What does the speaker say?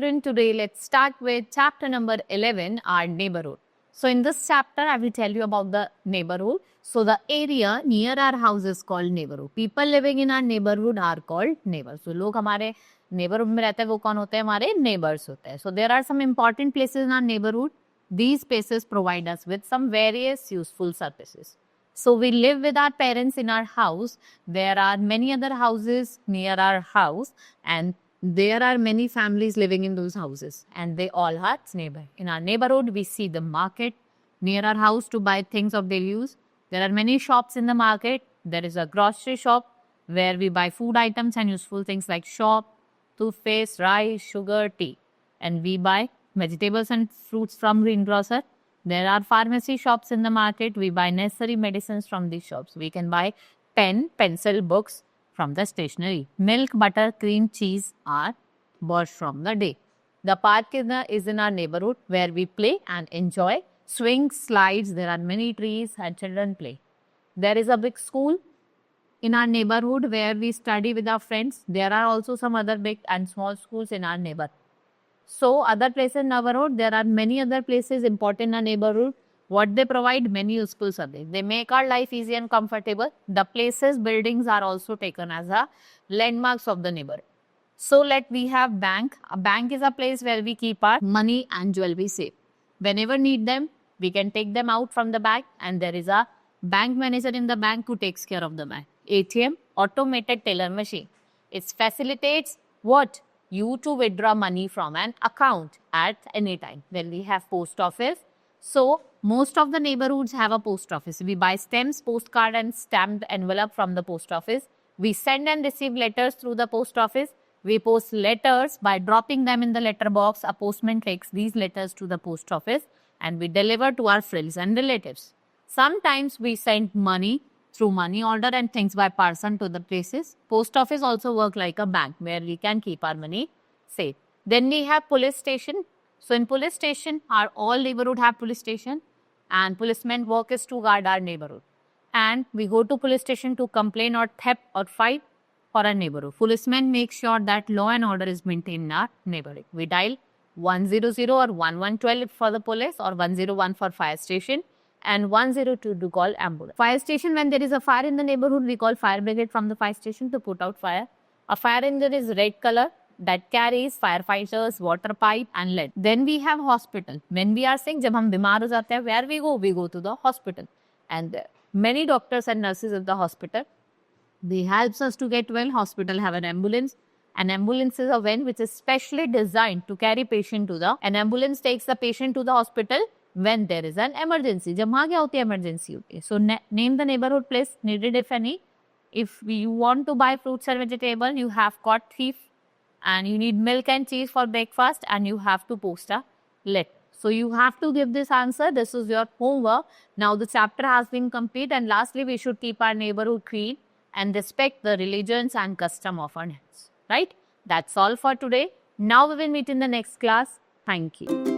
children, today let's start with chapter number 11, our neighborhood. So in this chapter, I will tell you about the neighborhood. So the area near our house is called neighborhood. People living in our neighborhood are called neighbors. So लोग हमारे neighborhood में रहते हैं वो कौन होते हैं? हमारे neighbors होते हैं. So there are some important places in our neighborhood. These places provide us with some various useful services. So we live with our parents in our house. There are many other houses near our house, and there are many families living in those houses, and they all are neighbor. In our neighborhood, we see the market near our house to buy things of daily use. There are many shops in the market. There is a grocery shop where we buy food items and useful things like soap, toothpaste, rice, sugar, tea. And we buy vegetables and fruits from greengrocer. There are pharmacy shops in the market. We buy necessary medicines from these shops. We can buy pen, pencil, books from the stationery. Milk, butter, cream, cheese are bought from the day. The park is in our neighborhood where we play and enjoy. Swings, slides, there are many trees and children play. There is a big school in our neighborhood where we study with our friends. There are also some other big and small schools in our neighborhood. So other places in our neighborhood, there are many other places important in our neighborhood. What they provide, many useful services. They make our life easy and comfortable. The places, buildings are also taken as a landmarks of the neighborhood. So we have bank. A bank is a place where we keep our money and jewelry safe. Whenever need them, we can take them out from the bank, and there is a bank manager in the bank who takes care of the bank. ATM, automated teller machine. It facilitates what? You to withdraw money from an account at any time. Then we have post office. So most of the neighborhoods have a post office. We buy stamps, postcard and stamped envelope from the post office. We send and receive letters through the post office. We post letters by dropping them in the letter box. A postman takes these letters to the post office and we deliver to our friends and relatives. Sometimes we send money through money order and things by parcel to the places. Post office also work like a bank where we can keep our money safe. Then we have police station. So in police station, our all neighborhood have police station, and policemen work is to guard our neighborhood. And we go to police station to complain or theft or fight for our neighborhood. Policemen make sure that law and order is maintained in our neighborhood. We dial 100 or 1112 for the police, or 101 for fire station, and 102 to call ambulance. Fire station, when there is a fire in the neighborhood, we call fire brigade from the fire station to put out fire. A fire engine is red color that carries firefighters, water pipe and lead. Then we have hospital. When we are sick, जब हम बीमार हो जाते हैं, where we go to the hospital. And many doctors and nurses at the hospital. They helps us to get well. Hospital have an ambulance. An ambulance is a van which is specially designed to carry patient to the. An ambulance takes the patient to the hospital when there is an emergency. जब वहाँ क्या होती है? Emergency होती है. So name the neighborhood place needed if any. If you want to buy fruits and vegetable, you have got thief, and you need milk and cheese for breakfast, and you have to post a letter. So you have to give this answer. This is your homework. Now the chapter has been complete, and lastly we should keep our neighborhood clean and respect the religions and custom of our neighbors. Right? That's all for today. Now we will meet in the next class. Thank you.